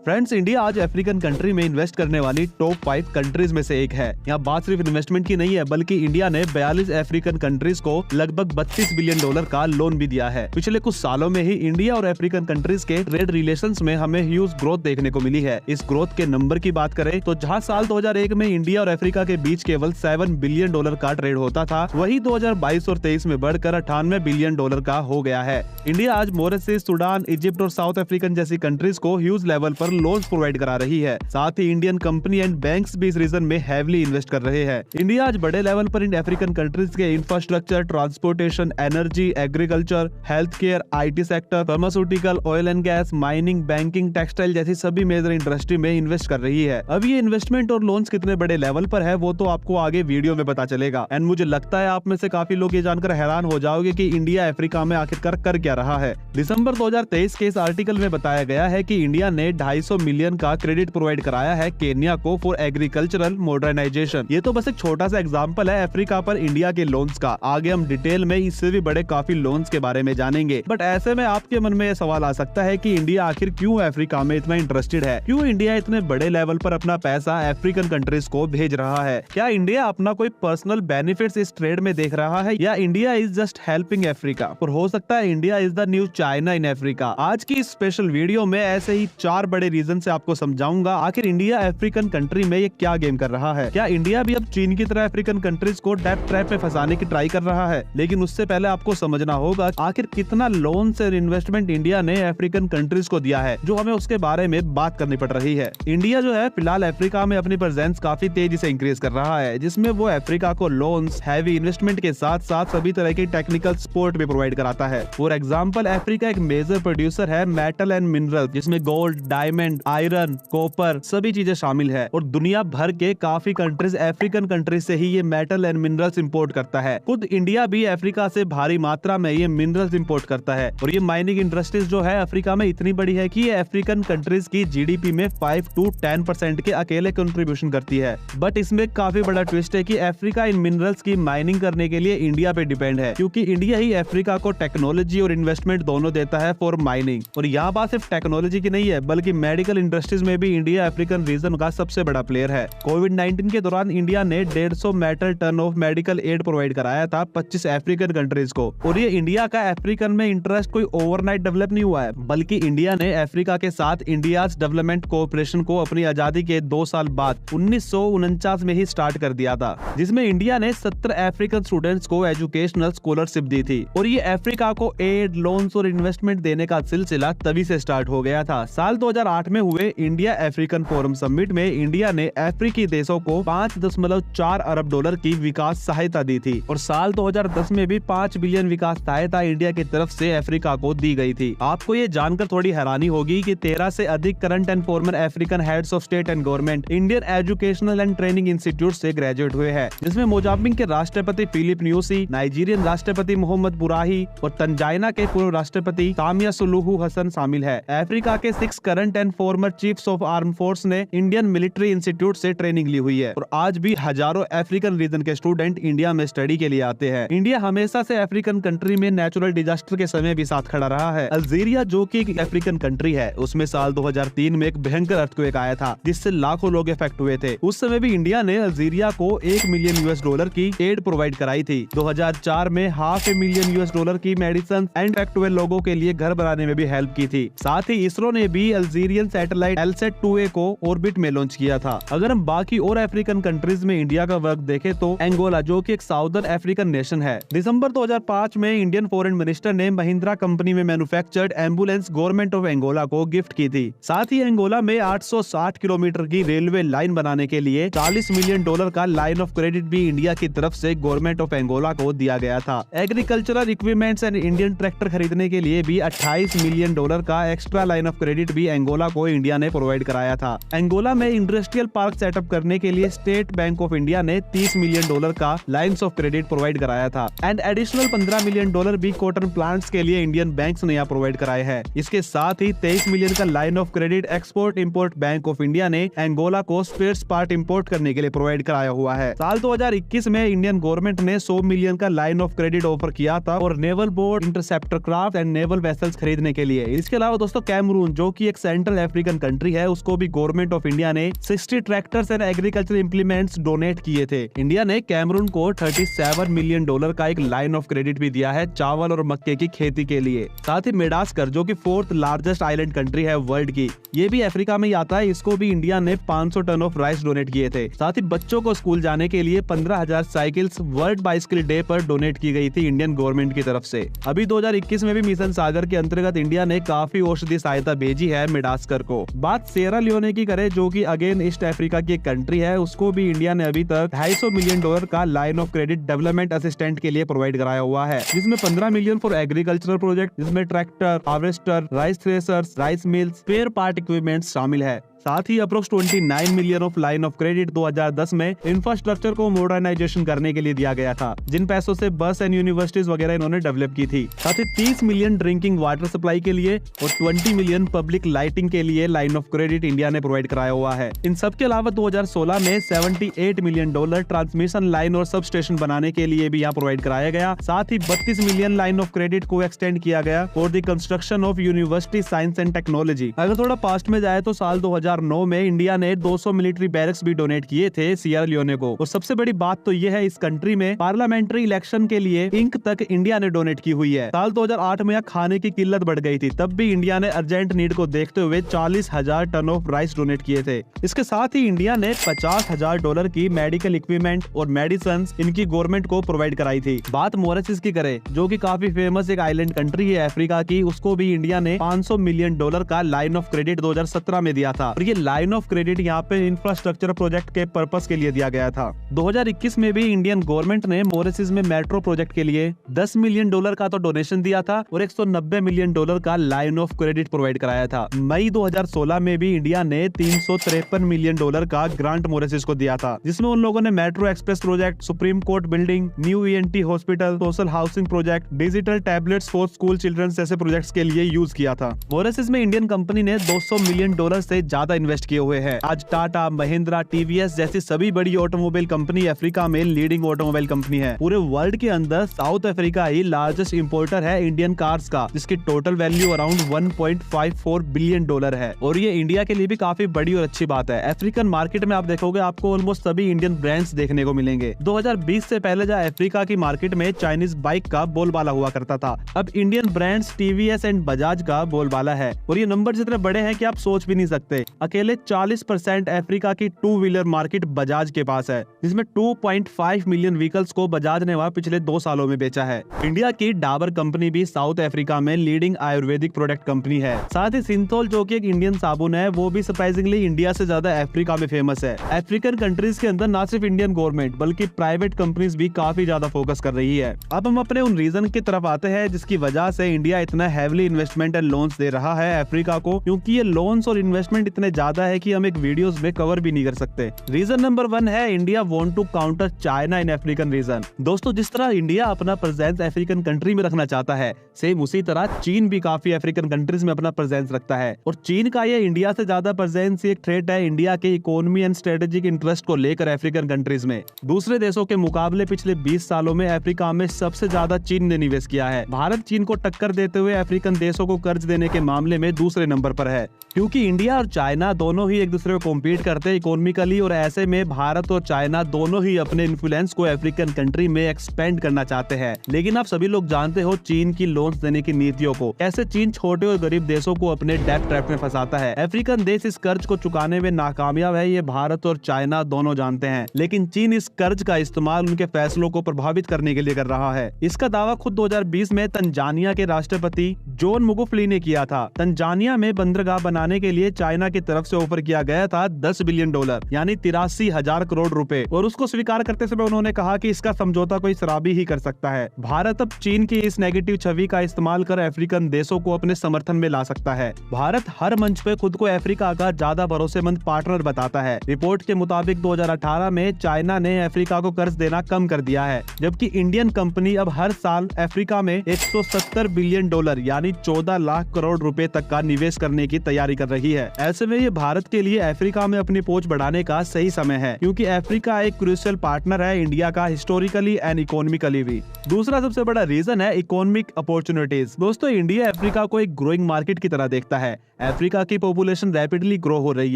Friends, India आज African country में invest करने वाली टॉप 5 कंट्रीज में से एक है। यहाँ बात सिर्फ इन्वेस्टमेंट की नहीं है, बल्कि इंडिया ने 42 अफ्रीकन कंट्रीज को लगभग $32 बिलियन का लोन भी दिया है। पिछले कुछ सालों में ही इंडिया और अफ्रीकन कंट्रीज के ट्रेड रिलेशंस में हमें ह्यूज ग्रोथ देखने को मिली है। इस ग्रोथ के नंबर की बात करें तो जहाँ साल 2001 में इंडिया और अफ्रीका के बीच केवल $7 बिलियन का ट्रेड होता था, वही 2022 और 23 में बढ़कर $98 बिलियन का हो गया है। इंडिया आज मॉरिशस, सूडान, इजिप्ट और साउथ अफ्रीकन जैसी कंट्रीज को ह्यूज लेवल पर लोन्स प्रोवाइड करा रही है। साथ ही इंडियन कंपनी एंड बैंक्स भी इस रीजन में हैवीली इन्वेस्ट कर रहे हैं। इंडिया आज बड़े लेवल पर इन अफ्रीकन कंट्रीज के infrastructure, transportation, energy, agriculture, health care, IT sector, pharmaceutical, oil and gas, mining, banking, textile जैसी सभी मेजर इंडस्ट्री में इन्वेस्ट कर रही है। अब ये इन्वेस्टमेंट और लोन्स कितने बड़े लेवल पर है वो तो आपको आगे वीडियो में पता चलेगा। एंड मुझे लगता है आप में से काफी लोग ये जानकर हैरान हो जाओगे कि इंडिया अफ्रीका में आखिरकार कर क्या रहा है। दिसंबर 2023 के इस आर्टिकल में बताया गया है कि इंडिया ने 250 मिलियन का क्रेडिट प्रोवाइड कराया है केन्या को फॉर एग्रीकल्चरल मॉडर्नाइजेशन। ये तो बस एक छोटा सा एग्जांपल है अफ्रीका पर इंडिया के लोन्स का। आगे हम डिटेल में इससे भी बड़े काफी लोन्स के बारे में जानेंगे। बट ऐसे में आपके मन में ये सवाल आ सकता है कि इंडिया आखिर क्यों अफ्रीका में इतना इंटरेस्टेड है, क्यों इंडिया इतने बड़े लेवल पर अपना पैसा अफ्रीकन कंट्रीज को भेज रहा है। क्या इंडिया अपना कोई पर्सनल बेनिफिट्स इस ट्रेड में देख रहा है, या India is just helping Africa. और हो सकता है India is the new China in Africa. आज की स्पेशल वीडियो में ऐसे ही 4 बड़े रीजन से आपको समझाऊंगा आखिर इंडिया अफ्रीकन कंट्री में ये क्या गेम कर रहा है। क्या इंडिया भी अब चीन की तरह अफ्रीकन कंट्रीज को डेब्ट ट्रैप में फंसाने की ट्राई कर रहा है। लेकिन उससे पहले आपको समझना होगा आखिर कितना लोन से इन्वेस्टमेंट इंडिया ने अफ्रीकन कंट्रीज को दिया है, जो हमें उसके बारे में बात करनी पड़ रही है। इंडिया जो है फिलहाल अफ्रीका में अपनी प्रेजेंस काफी तेजी से इंक्रीज कर रहा है, जिसमें वो अफ्रीका को लोन्स, हैवी इन्वेस्टमेंट के साथ साथ सभी तरह की टेक्निकल सपोर्ट भी प्रोवाइड कराता है। फॉर एग्जाम्पल, अफ्रीका एक मेजर प्रोड्यूसर है मेटल एंड मिनरल, जिसमें गोल्ड, डायमंड, आयरन, कॉपर सभी चीजें शामिल है। और दुनिया भर के काफी कंट्रीज अफ्रीकन कंट्रीज से ही ये मेटल एंड मिनरल्स इंपोर्ट करता है। खुद इंडिया भी अफ्रीका से भारी मात्रा में ये मिनरल्स इंपोर्ट करता है। और ये माइनिंग इंडस्ट्रीज जो है अफ्रीका में इतनी बड़ी है कि ये अफ्रीकन कंट्रीज की GDP में 5 to 10% के अकेले कंट्रीब्यूशन करती है। बट इसमें काफी बड़ा ट्विस्ट है कि अफ्रीका इन मिनरल्स की माइनिंग करने के लिए इंडिया पे डिपेंड है, क्योंकि इंडिया ही अफ्रीका को टेक्नोलॉजी और इन्वेस्टमेंट दोनों देता है फॉर माइनिंग। और यहाँ बात सिर्फ टेक्नोलॉजी की नहीं है, बल्कि मेडिकल इंडस्ट्रीज में भी इंडिया अफ्रीकन रीजन का सबसे बड़ा प्लेयर है। कोविड-19 के दौरान इंडिया ने 150 metric ton of medical aid provide कराया था 25 अफ्रीकन कंट्रीज को। और ये इंडिया का अफ्रीकन में इंटरेस्ट कोई ओवरनाइट डेवलप नहीं हुआ है, बल्कि इंडिया ने अफ्रीका के साथ इंडिया डेवलपमेंट कोऑपरेशन को अपनी आजादी के 2 साल बाद 1949 में ही स्टार्ट कर दिया था, जिसमें इंडिया ने 70 अफ्रीकन स्टूडेंट्स को एजुकेशनल स्कॉलरशिप दी थी। और ये अफ्रीका को एड, लोन्स और इन्वेस्टमेंट देने का सिलसिला तभी से स्टार्ट हो गया था। साल 2008 में हुए इंडिया अफ्रीकन फोरम समिट में इंडिया ने अफ्रीकी देशों को $5.4 अरब की विकास सहायता दी थी। और साल 2010 में भी 5 बिलियन विकास सहायता इंडिया की तरफ से अफ्रीका को दी गई थी। आपको ये जानकर थोड़ी हैरानी होगी कि 13 से अधिक current and farmer African heads of state and government Indian educational and training institute से ग्रेजुएट हुए हैं, जिसमें मोजाम्बिक के राष्ट्रपति फिलिप न्यूसी, नाइजीरियन राष्ट्रपति मोहम्मद बुराही और तंजानिया के पूर्व राष्ट्रपति सामिया सुलूहू हसन शामिल है। अफ्रीका के 6 current and farmer chiefs of arm force ने इंडियन मिलिट्री इंस्टीट्यूट से ट्रेनिंग ली हुई है। और आज भी हजारों अफ्रीकन रीजन के स्टूडेंट इंडिया में स्टडी के लिए आते हैं। इंडिया हमेशा से अफ्रीकन कंट्री में नेचुरल डिजास्टर के समय भी साथ खड़ा रहा है। अल्जीरिया जो कि एक अफ्रीकन कंट्री है, उसमें साल 2003 में एक भयंकर अर्थक्वेक आया था, जिससे लाखों लोग इफेक्ट हुए थे। उस समय भी इंडिया ने अल्जीरिया को $1 मिलियन की एड प्रोवाइड कराई थी। 2004 में $500 मिलियन की मेडिसिन एंड इफेक्ट हुए लोगों के लिए घर बनाने में भी हेल्प की थी। साथ ही इसरो ने भी अल्जीरियन सैटेलाइट LSAT-2A को ऑर्बिट में लॉन्च किया था। अगर हम बाकी और अफ्रीकन कंट्रीज में इंडिया का वर्क देखें तो एंगोला जो कि एक साउदर्न अफ्रीकन नेशन है, दिसंबर 2005 में इंडियन फॉरेन मिनिस्टर ने महिंद्रा कंपनी में manufactured ambulance government of Angola को गिफ्ट की थी। साथ ही एंगोला में 860 किलोमीटर की रेलवे लाइन बनाने के लिए $40 मिलियन का लाइन ऑफ क्रेडिट भी इंडिया की तरफ से गवर्नमेंट ऑफ एंगोला को दिया गया था। Agricultural equipments and Indian tractor खरीदने के लिए भी $28 मिलियन का एक्स्ट्रा लाइन ऑफ क्रेडिट भी एंगोला को इंडिया ने प्रोवाइड कराया था। एंगोला में इंडस्ट्रियल पार्क सेटअप करने के लिए स्टेट बैंक ऑफ इंडिया ने $30 मिलियन का लाइन्स ऑफ क्रेडिट प्रोवाइड कराया था। एंड एडिशनल $15 मिलियन भी कॉटन प्लांट्स के लिए इंडियन बैंक्स ने यहाँ प्रोवाइड कराए हैं। इसके साथ ही $23 मिलियन का line of credit export import bank of India ने एंगोला को स्पेयर पार्ट इंपोर्ट करने के लिए प्रोवाइड कराया हुआ है। साल 2021 में इंडियन गवर्नमेंट ने $100 मिलियन का लाइन ऑफ क्रेडिट ऑफर किया था और naval board, interceptor craft and naval vessels खरीदने के लिए। इसके अलावा दोस्तों कैमरून जो कि एक सेंट्रल सेंट्रल अफ्रीकन कंट्री है उसको भी गवर्नमेंट ऑफ इंडिया ने 60 tractors and agriculture implements donate किए थे। इंडिया ने कैमरून को $37 मिलियन का एक लाइन ऑफ क्रेडिट भी दिया है चावल और मक्के की खेती के लिए। साथ ही मेडागास्कर जो कि 4th लार्जेस्ट आइलैंड कंट्री है वर्ल्ड की, ये भी अफ्रीका में ही आता है, इसको भी इंडिया ने 500 टन ऑफ राइस डोनेट किए थे। साथ ही बच्चों को स्कूल जाने के लिए 15,000 साइकिल्स वर्ल्ड बाइसिकल डे पर डोनेट की गई थी इंडियन गवर्नमेंट की तरफ से। अभी 2021 में भी मिशन सागर के अंतर्गत इंडिया ने काफी औषधि सहायता भेजी है मेडागास्कर को। बात सिएरा लियोने की करें जो कि अगेन ईस्ट अफ्रीका की एक कंट्री है, उसको भी इंडिया ने अभी तक $250 मिलियन का line of credit development assistant के लिए प्रोवाइड कराया हुआ है, जिसमें 15 मिलियन फॉर एग्रीकल्चरल प्रोजेक्ट, जिसमें tractor, harvester, rice threshers, rice mills, spare part equipment शामिल है। साथ ही approx 29 million of line of credit 2010 में इंफ्रास्ट्रक्चर को मॉडर्नाइजेशन करने के लिए दिया गया था, जिन पैसों से बस एंड यूनिवर्सिटीज वगैरह इन्होंने डेवलप की थी। साथ ही 30 मिलियन ड्रिंकिंग वाटर सप्लाई के लिए और 20 मिलियन पब्लिक लाइटिंग के लिए लाइन ऑफ क्रेडिट इंडिया ने प्रोवाइड कराया हुआ है। इन सब के अलावा 2016 में $78 मिलियन ट्रांसमिशन लाइन और सब स्टेशन बनाने के लिए भी यहाँ प्रोवाइड कराया गया। साथ ही 32 मिलियन लाइन ऑफ क्रेडिट को एक्सटेंड किया गया for the construction of university science and technology. अगर थोड़ा पास्ट में जाए तो साल 2009 में इंडिया ने 200 मिलिट्री बैरक्स भी डोनेट किए थे सिएरा लियोने को। और सबसे बड़ी बात तो यह है इस कंट्री में पार्लियामेंट्री इलेक्शन के लिए इंक तक इंडिया ने डोनेट की हुई है। साल 2008 में यहाँ खाने की किल्लत बढ़ गई थी, तब भी इंडिया ने अर्जेंट नीड को देखते हुए 40,000 टन ऑफ राइस डोनेट किए थे। इसके साथ ही इंडिया ने $50,000 की मेडिकल इक्विपमेंट और मेडिसिन इनकी गवर्नमेंट को प्रोवाइड कराई थी। बात मॉरिशस की करें जो कि काफी फेमस एक आइलैंड कंट्री है अफ्रीका की, उसको भी इंडिया ने $500 मिलियन का लाइन ऑफ क्रेडिट 2017 में दिया था। और ये लाइन ऑफ क्रेडिट यहाँ पे इंफ्रास्ट्रक्चर प्रोजेक्ट के पर्पस के लिए दिया गया था। 2021 में भी इंडियन गवर्नमेंट ने मॉरिशस में मेट्रो प्रोजेक्ट के लिए $10 मिलियन का तो डोनेशन दिया था और $190 मिलियन का लाइन ऑफ क्रेडिट प्रोवाइड कराया था। मई 2016 में भी इंडिया ने $353 मिलियन का ग्रांट मॉरिशस को दिया था, जिसमें उन लोगों ने metro express project, supreme court building, new ENT hospital, social housing project, digital tablets for school children जैसे प्रोजेक्ट्स के लिए यूज किया था। मॉरिशस में इंडियन कंपनी ने $200 मिलियन से ज्यादा इन्वेस्ट किए हुए हैं। आज टाटा, महिंद्रा, TVS जैसी सभी बड़ी ऑटोमोबाइल कंपनी अफ्रीका में लीडिंग ऑटोमोबाइल कंपनी है। पूरे वर्ल्ड के अंदर साउथ अफ्रीका ही लार्जेस्ट इंपोर्टर है इंडियन कार्स का, जिसकी टोटल वैल्यू अराउंड $1.54 बिलियन है। और ये इंडिया के लिए भी काफी बड़ी और अच्छी बात है। अफ्रीकन मार्केट में आप देखोगे आपको ऑलमोस्ट सभी इंडियन ब्रांड्स देखने को मिलेंगे। 2020 से पहले जहाँ अफ्रीका की मार्केट में चाइनीज बाइक का बोलबाला हुआ करता था, अब Indian brands TVS and Bajaj का बोलबाला है। और ये नंबर इतने बड़े हैं कि आप सोच भी नहीं सकते। अकेले 40% अफ्रीका की 2 व्हीलर मार्केट बजाज के पास है, जिसमें 2.5 मिलियन व्हीकल्स को बजाज ने वहाँ पिछले 2 सालों में बेचा है। इंडिया की डाबर कंपनी भी साउथ अफ्रीका में लीडिंग आयुर्वेदिक प्रोडक्ट कंपनी है। साथ ही सिंथोल जो कि एक इंडियन साबुन है, वो भी सरप्राइजिंगली इंडिया से ज्यादा अफ्रीका में फेमस है। अफ्रीकन कंट्रीज के अंदर ना सिर्फ इंडियन गवर्नमेंट बल्कि प्राइवेट कंपनीज भी काफी ज्यादा फोकस कर रही है। अब हम अपने उन रीजन की तरफ आते हैं जिसकी वजह से इंडिया इतना हैविली इन्वेस्टमेंट एंड लोन्स दे रहा है अफ्रीका को, क्योंकि ये लोन्स और इन्वेस्टमेंट इतने ज्यादा है कि हम एक वीडियोस में कवर भी नहीं कर सकते। रीजन नंबर 1 है India want to counter China in African region. दोस्तों, जिस तरह इंडिया अपना प्रेजेंस अफ्रीकन कंट्री में रखना चाहता है, सेम उसी तरह चीन भी काफी अफ्रीकन कंट्रीज में अपना प्रेजेंस रखता है। और चीन का ये इंडिया से ज्यादा प्रेजेंस एक थ्रेट है इंडिया के इकोनॉमी एंड स्ट्रेटेजिक इंटरेस्ट को लेकर अफ्रीकन कंट्रीज में। दूसरे देशों के मुकाबले पिछले 20 सालों में अफ्रीका में सबसे ज्यादा चीन ने निवेश किया है। भारत चीन को टक्कर देते हुए अफ्रीकन देशों को कर्ज देने के मामले में दूसरे नंबर पर है, क्योंकि इंडिया और चाइना दोनों ही एक दूसरे को कॉम्पीट करते हैं इकोनॉमिकली। और ऐसे में भारत और चाइना दोनों ही अपने इन्फ्लुएंस को अफ्रीकन कंट्री में एक्सपेंड करना चाहते हैं। लेकिन आप सभी लोग जानते हो चीन की लोन्स देने की नीतियों को, कैसे चीन छोटे और गरीब देशों को अपने डेट ट्रैप में फंसाता है। अफ्रीकन देश इस कर्ज को चुकाने में नाकामयाब है, ये भारत और चाइना दोनों जानते हैं। लेकिन चीन इस कर्ज का इस्तेमाल उनके फैसलों को प्रभावित करने के लिए कर रहा है। इसका दावा खुद 2020 में तंजानिया के राष्ट्रपति जॉन मुगुफली ने किया था। तंजानिया में बंदरगाह बनाने के लिए चाइना की तरफ से ऑफर किया गया था $10 बिलियन, यानी 83,000 करोड़ रुपए। और उसको स्वीकार करते समय उन्होंने कहा कि इसका समझौता कोई शराबी ही कर सकता है। भारत अब चीन की इस नेगेटिव छवि का इस्तेमाल कर अफ्रीकन देशों को अपने समर्थन में ला सकता है। भारत हर मंच पे खुद को अफ्रीका का ज्यादा भरोसेमंद पार्टनर बताता है। रिपोर्ट के मुताबिक 2018 में चाइना ने अफ्रीका को कर्ज देना कम कर दिया है, जबकि इंडियन कंपनी अब हर साल अफ्रीका में $170 बिलियन यानी 14 लाख करोड़ रुपए तक का निवेश करने की तैयारी कर रही है। ऐसे में ये भारत के लिए अफ्रीका में अपनी पहुंच बढ़ाने का सही समय है, क्योंकि अफ्रीका एक क्रूशियल पार्टनर है इंडिया का हिस्टोरिकली एंड इकोनॉमिकली भी। दूसरा सबसे बड़ा रीजन है इकोनॉमिक अपॉर्चुनिटीज। दोस्तों, इंडिया अफ्रीका को एक ग्रोइंग मार्केट की तरह देखता है। अफ्रीका की पॉपुलेशन रैपिडली ग्रो हो रही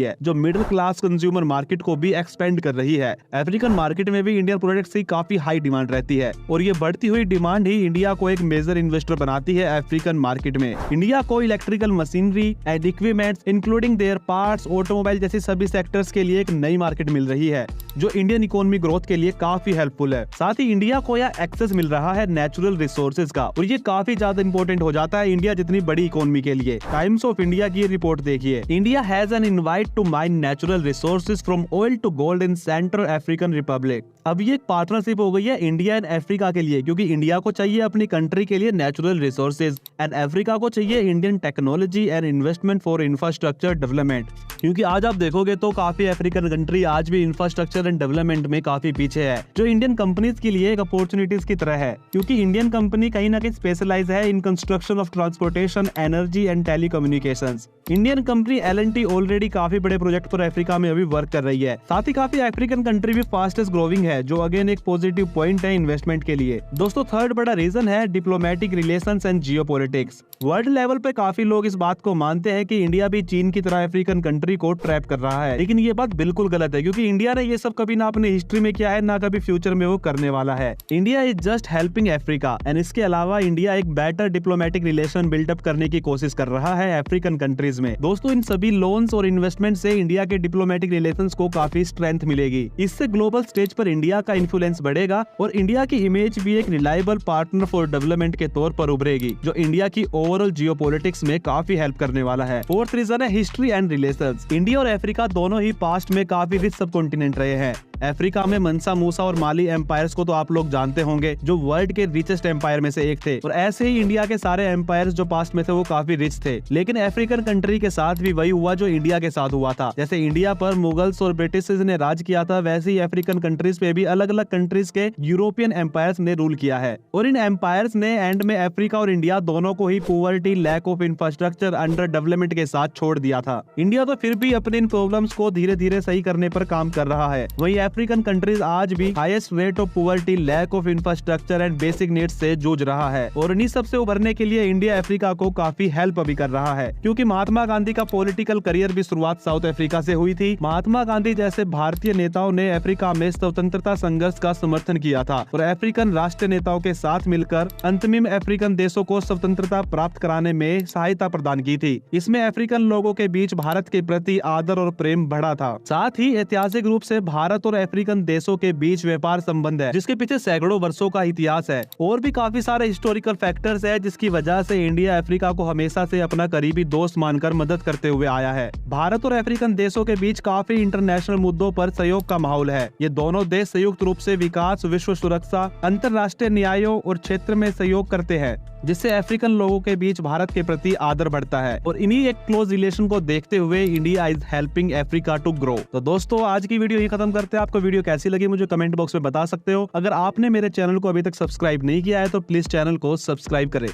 है, जो मिडिल क्लास कंज्यूमर मार्केट को भी एक्सपेंड कर रही है। अफ्रीकन मार्केट में भी इंडियन प्रोडक्ट्स की काफी हाई डिमांड रहती है और ये बढ़ती हुई डिमांड ही इंडिया को एक मेजर इन्वेस्टर बनाती है अफ्रीकन मार्केट में। इंडिया को electrical machinery and equipments including there parts, automobile जैसी सभी सेक्टर्स के लिए एक नई मार्केट मिल रही है, जो इंडियन इकोनॉमी ग्रोथ के लिए काफी हेल्पफुल है। साथ ही इंडिया को यह एक्सेस मिल रहा है नेचुरल रिसोर्सेज का, और ये काफी ज्यादा इंपॉर्टेंट हो जाता है इंडिया जितनी बड़ी इकोनॉमी के लिए। टाइम्स ऑफ इंडिया की रिपोर्ट देखिए, India has an invite to mine natural resources from oil to gold in Central African Republic. अब ये एक पार्टनरशिप हो गई है इंडिया एंड अफ्रीका के लिए, क्योंकि इंडिया को चाहिए अपनी कंट्री के लिए नेचुरल रिसोर्सेज एंड अफ्रीका को चाहिए Indian technology and investment for infrastructure development. क्योंकि आज आप देखोगे तो काफी अफ्रीकन कंट्री आज भी इंफ्रास्ट्रक्चर एंड डेवलपमेंट में काफी पीछे है, जो इंडियन कंपनीज के लिए एक अपॉर्चुनिटीज की तरह है, क्योंकि इंडियन कंपनी कहीं ना कहीं स्पेशलाइज है in construction of transportation, energy and telecommunications. Indian company L&T already काफी बड़े प्रोजेक्ट पर अफ्रीका में अभी वर्क कर रही है। साथ ही काफी अफ्रीकन कंट्री भी फास्टेस्ट ग्रोइंग है, जो अगेन एक पॉजिटिव पॉइंट है इन्वेस्टमेंट के लिए। दोस्तों, थर्ड बड़ा रीजन है diplomatic relations and geopolitics. World level पे काफी लोग इस बात को मानते हैं कि इंडिया भी चीन की तरह अफ्रीकन कंट्री को ट्रैप कर रहा है, लेकिन ये बात बिल्कुल गलत है, क्योंकि इंडिया ने ये सब कभी ना अपनी हिस्ट्री में किया है, ना कभी फ्यूचर में वो करने वाला है। India is just helping Africa and इसके अलावा इंडिया एक बेटर डिप्लोमेटिक रिलेशन बिल्डअप करने की कोशिश कर रहा है अफ्रीकन कंट्रीज में। दोस्तों, इन सभी लोन्स और इन्वेस्टमेंट से इंडिया के डिप्लोमेटिक रिलेशंस को काफी स्ट्रेंथ मिलेगी। इससे ग्लोबल स्टेज पर इंडिया का इन्फ्लुएंस बढ़ेगा और इंडिया की इमेज भी एक रिलायबल पार्टनर फॉर डेवलपमेंट के तौर पर उभरेगी, जो इंडिया की ओवरऑल जियोपॉलिटिक्स में काफी हेल्प करने वाला है। फोर्थ रीजन है हिस्ट्री एंड रिलेशंस। इंडिया और अफ्रीका दोनों ही पास्ट में काफी रिच सब कॉन्टिनेंट रहे हैं। अफ्रीका में मनसा मूसा और माली एम्पायर्स को तो आप लोग जानते होंगे, जो वर्ल्ड के रिचेस्ट एम्पायर में से एक थे, और ऐसे ही इंडिया के सारे एम्पायर्स जो पास्ट में थे वो काफी रिच थे। लेकिन अफ्रीकन कंट्री के साथ भी वही हुआ जो इंडिया के साथ हुआ था। जैसे इंडिया पर मुगल्स और ब्रिटिश ने राज किया था, वैसे ही अफ्रीकन कंट्रीज पे भी अलग अलग कंट्रीज के यूरोपियन एम्पायर्स ने रूल किया है, और इन एम्पायर्स ने एंड में अफ्रीका और इंडिया दोनों को ही poverty, lack of infrastructure, under development के साथ छोड़ दिया था। इंडिया तो फिर भी अपने इन प्रॉब्लम्स को धीरे धीरे सही करने पर काम कर रहा है। वही अफ्रीकन कंट्रीज आज भी highest rate of poverty, lack of infrastructure and basic needs से जूझ रहा है, और इन्हीं सबसे उभरने के लिए इंडिया अफ्रीका को काफी हेल्प भी कर रहा है, क्योंकि महात्मा गांधी का पॉलिटिकल करियर भी शुरुआत साउथ अफ्रीका से हुई थी। महात्मा गांधी जैसे भारतीय नेताओं ने अफ्रीका में स्वतंत्रता संघर्ष का समर्थन किया था और अफ्रीकन राष्ट्रीय नेताओं के साथ मिलकर अंतरिम अफ्रीकन देशों को स्वतंत्रता प्राप्त कराने में सहायता प्रदान की थी। इसमें अफ्रीकन लोगों के बीच भारत के प्रति आदर और प्रेम बढ़ा था। साथ ही ऐतिहासिक रूप से भारत और अफ्रीकन देशों के बीच व्यापार संबंध है, जिसके पीछे सैकड़ों वर्षों का इतिहास है, और भी काफी सारे हिस्टोरिकल फैक्टर्स है, जिसकी वजह से इंडिया अफ्रीका को हमेशा से अपना करीबी दोस्त मानकर मदद करते हुए आया है। भारत और अफ्रीकन देशों के बीच काफी इंटरनेशनल मुद्दों पर सहयोग का माहौल है। ये दोनों देश संयुक्त रूप से विकास, विश्व सुरक्षा, अंतरराष्ट्रीय न्यायों और क्षेत्र में सहयोग करते हैं, जिससे अफ्रीकन लोगों के बीच भारत के प्रति आदर बढ़ता है, और इन्हीं एक क्लोज रिलेशन को देखते हुए India is helping Africa to grow. तो दोस्तों, आज की वीडियो यही खत्म करते हैं। आपको वीडियो कैसी लगी मुझे कमेंट बॉक्स में बता सकते हो। अगर आपने मेरे चैनल को अभी तक सब्सक्राइब नहीं किया है तो प्लीज चैनल को सब्सक्राइब करें।